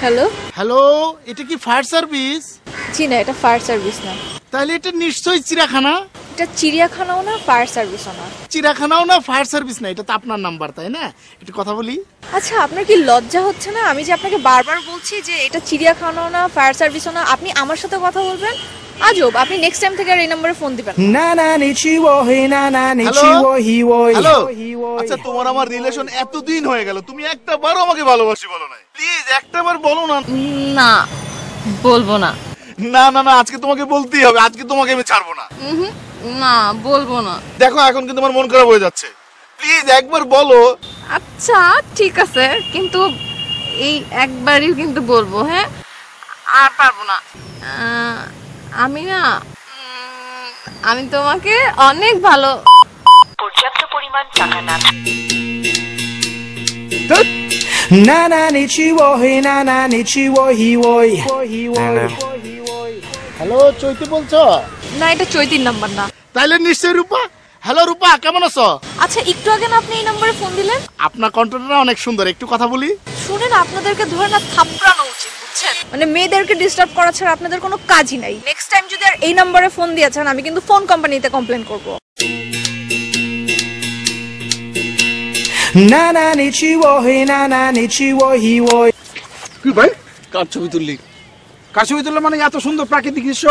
Hello hello, এটা কি fire service? জি না, এটা ফায়ার সার্ভিস না। তাহলে এটা নিশ্চয়ই চিড়িয়াখানা। এটা চিড়িয়াখানাও না, ফায়ার সার্ভিসও না। চিড়িয়াখানাও না, ফায়ার সার্ভিস না, এটা তো আপনার নাম্বার তাই না? একটু কথা বলি। আচ্ছা, আপনার কি লজ্জা হচ্ছে না? আমি যে আপনাকে বারবার বলছি যে এটা চিড়িয়াখানাও না, ফায়ার সার্ভিসও না, আপনি আমার সাথে কথা বলবেন। আজব, আপনি নেক্সট টাইম থেকে আর এই নম্বরে ফোন দিবেন না। হ্যালো, আচ্ছা তোমার আমার রিলেশন এতদিন হয়ে গেল, তুমি একটা বারও আমাকে ভালোবাসি বলো না। প্লিজ একটা বার বলো না। না, বলবো না। না না না, আজকে তোমাকে বলতেই হবে, আজকে তোমাকে আমি ছাড়বো না। না, বলবো না। দেখো এখন কিন্তু আমার মন খারাপ হয়ে যাচ্ছে, প্লিজ একবার বলো। আচ্ছা ঠিক আছে, কিন্তু এই একবারই কিন্তু বলবো, হ্যাঁ? আর পারবো না। আমি না, আমি তোমাকে অনেক ভালো। পর্যাপ্ত পরিমাণ টাকা না হ্যালো, চৈতি বলছো? না, এটা চৈতির নাম্বার না। তাইলে নিশ্চয়ই রূপা। হ্যালো রূপা, কেমন আছো? আচ্ছা, একটু আগে না আপনি এই নম্বরে ফোন দিলেন? আপনার কণ্ঠটা অনেক সুন্দর, একটু কথা বলি। শুনেন, আপনাদেরকে ধরে না থাপড়ানো উচিত, বুঝছেন? মানে মেয়েদেরকে ডিস্টার্ব করা ছাড়া আপনাদের কোনো কাজই নাই। নেক্সট টাইম যদি আর এই নম্বরে ফোন দিয়েছেন, আমি কিন্তু ফোন কোম্পানিতে কমপ্লেন করব। কি ভাই, কার ছবি তুললি? কার ছবি তুললে মানে? এত সুন্দর প্রাকৃতিক দৃশ্য,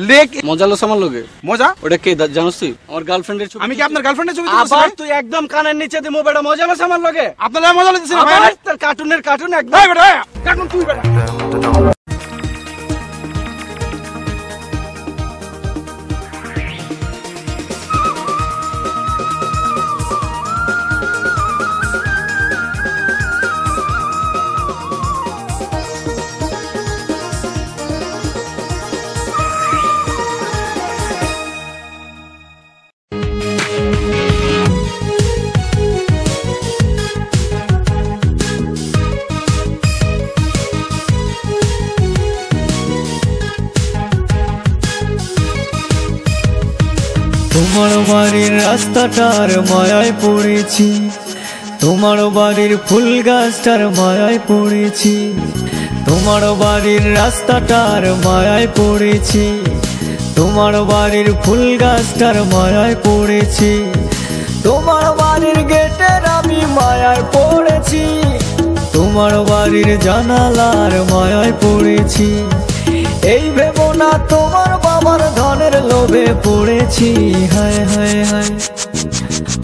লেক, মজা লোস আমার লোকে। মজা? ওটা কে জানোস তুই? আমার গার্লফ্রেন্ডের ছবি। আমি কি আপনার গার্লফ্রেন্ডের ছবি তুলছি? আবার তুই একদম কানের নিচে দিমু বেটা, মজা লোস আমার লোকে। আপনারা মজা লাগতেছে ভাই? আবার তোর কার্টুন একদম। ভাই বেটা, কার্টুন তুই বেটা। তোমার বাড়ির রাস্তাটার মায়ায় পড়েছি, তোমার বাড়ির ফুল গাছটার মায়ায় পড়েছি, তোমার বাড়ির রাস্তাটার মায়ায় পড়েছি, তোমার বাড়ির ফুল গাছটার মায়ায় পড়েছি, তোমার বাড়ির গেটের আমি মায়ায় পড়েছি, তোমার বাড়ির জানালার মায়ায় পড়েছি। এই ভেবো না তোমার বাবার ধনের লোভে পড়েছি। হায় হায় হায়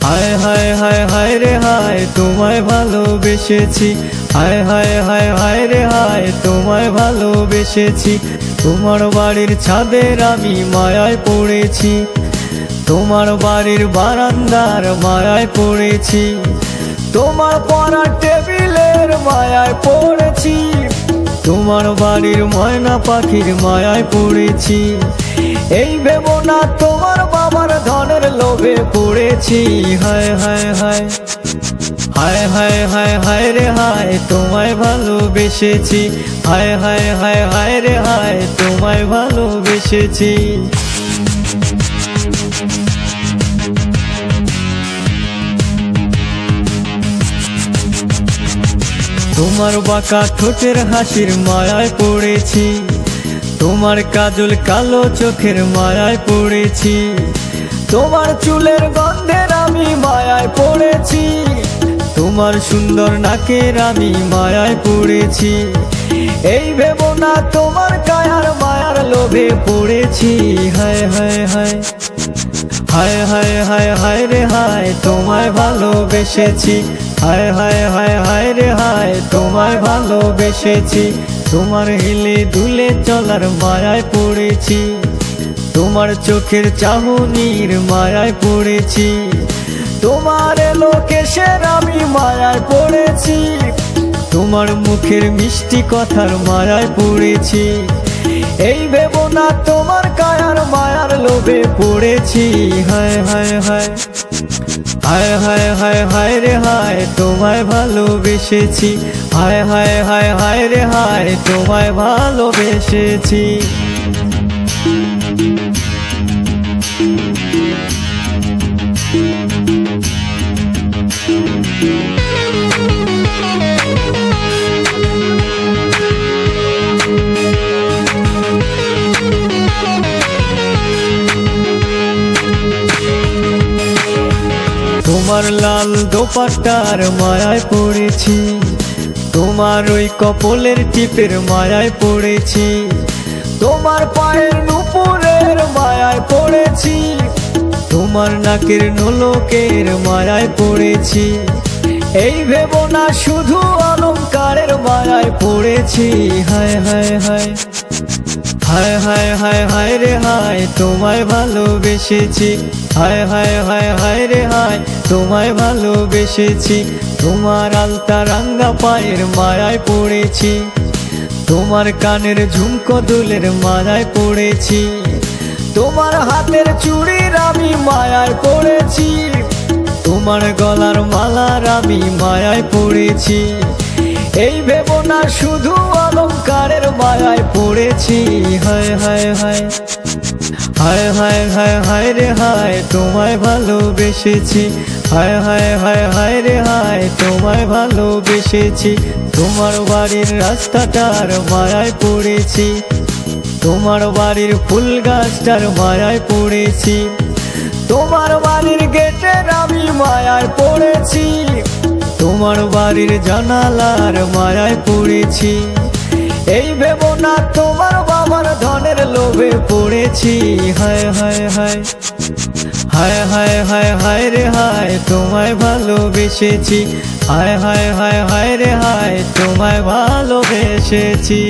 হায় হায় হায় হায় রে হায়, তোমায় ভালোবেসেছি। হায় হায় হায় হায় রে হায়, তোমায় ভালোবেসেছি। তোমার বাড়ির ছাদের আমি মায়ায় পড়েছি, তোমার বাড়ির বারান্দার মায়ায় পড়েছি, তোমার পড়ার টেবিলের মায়ায় পড়েছি, তোমার বাড়ির ময়না পাখির মায়ায় পড়েছি। এই ভেবো না তোমার বাবার ধনের লোভে পড়েছি। হায় হায় হায় হায় হায় হায় হায় রে হায়, তোমায় ভালোবেসেছি। হায় হায় হায় হায় রে হায়, তোমায় ভালোবেসেছি। তোমার বাঁকা ঠোঁটের হাসির মায়ায় পড়েছি, তোমার কাজল কালো চোখের মায়ায় পড়েছি, তোমার চুলের গন্ধের আমি মায়ায় পড়েছি, তোমার সুন্দর নাকের আমি মায়ায় পড়েছি। এই ভেবো না তোমার কায়ার মায়ার লোভে পড়েছি। হায় হায় হায় হায় হায় হায় হায় রে হায়, তোমায় ভালোবেসেছি। হায় হায় হায় হায় রে হায়, তোমায় ভালোবেসেছি। তোমার হেলে দুলে চলার মায়ায় পড়েছি, তোমার চোখের চাহনির মায়ায় পড়েছি, তোমার লোকেশের আমি মায়ায় পড়েছি, তোমার মুখের মিষ্টি কথার মায়ায় পড়েছি। এই ভেবো না তোমার কায়ার মায়ার লোভে পড়েছি। হায় হায় হায় হায় হায় হায় হায় রে হায়, তোমায় ভালোবেসেছি। হায় হায় হায় হায় রে হায়, তোমায় ভালোবেসেছি। তোমার লাল দোপাট্টার মায়ায় পড়েছি, তোমার ওই কপলের টিপের মায়ায় পড়েছি, তোমার পায়ের নুপুরের মায়ায় পড়েছি, তোমার নাকের নোলকের মায়ায় পড়েছি। এই ভেবো না শুধু অলংকারের মায়ায় পড়েছি। হায় হায় হায় হায় হায় হায় হায় রে হায়, তোমায় ভালোবেসেছি। হায় হায় হায় হায় রে হায়, তোমায় ভালোবেসেছি। তোমার আলতা রাঙ্গা পায়ের মায়ায় পড়েছি, তোমার কানের ঝুমকো দুলের মায়ায় পড়েছি, তোমার হাতের চুড়ির আমি মায়ায় পড়েছি, তোমার গলার মালার আমি মায়ায় পড়েছি। এই ভেবো না শুধু অলংকারের মায়ায় পড়েছি। হায় হায় হায় হায় হায় হায় হায় রে হায়, তোমায় ভালোবেসেছি। হায় হায় হায় হায় রে হায়, তোমায় ভালোবেসেছি। তোমার বাড়ির রাস্তাটার মায়ায় পড়েছি, তোমার বাড়ির ফুল গাছটার মায়ায় পড়েছি, তোমার বাড়ির গেটের আমি মায়ায় পড়েছি, তোমার বাড়ির জানালার মায়ায় পড়েছি। এই ভেবো না তোমার বাবার ধনের লোভে পড়েছি। হায় হায় হায় হায় হায় হায় হায় রে হায়, তোমায় ভালোবেসেছি। হায় হায় হায় হায় রে হায়, তোমায় ভালোবেসেছি।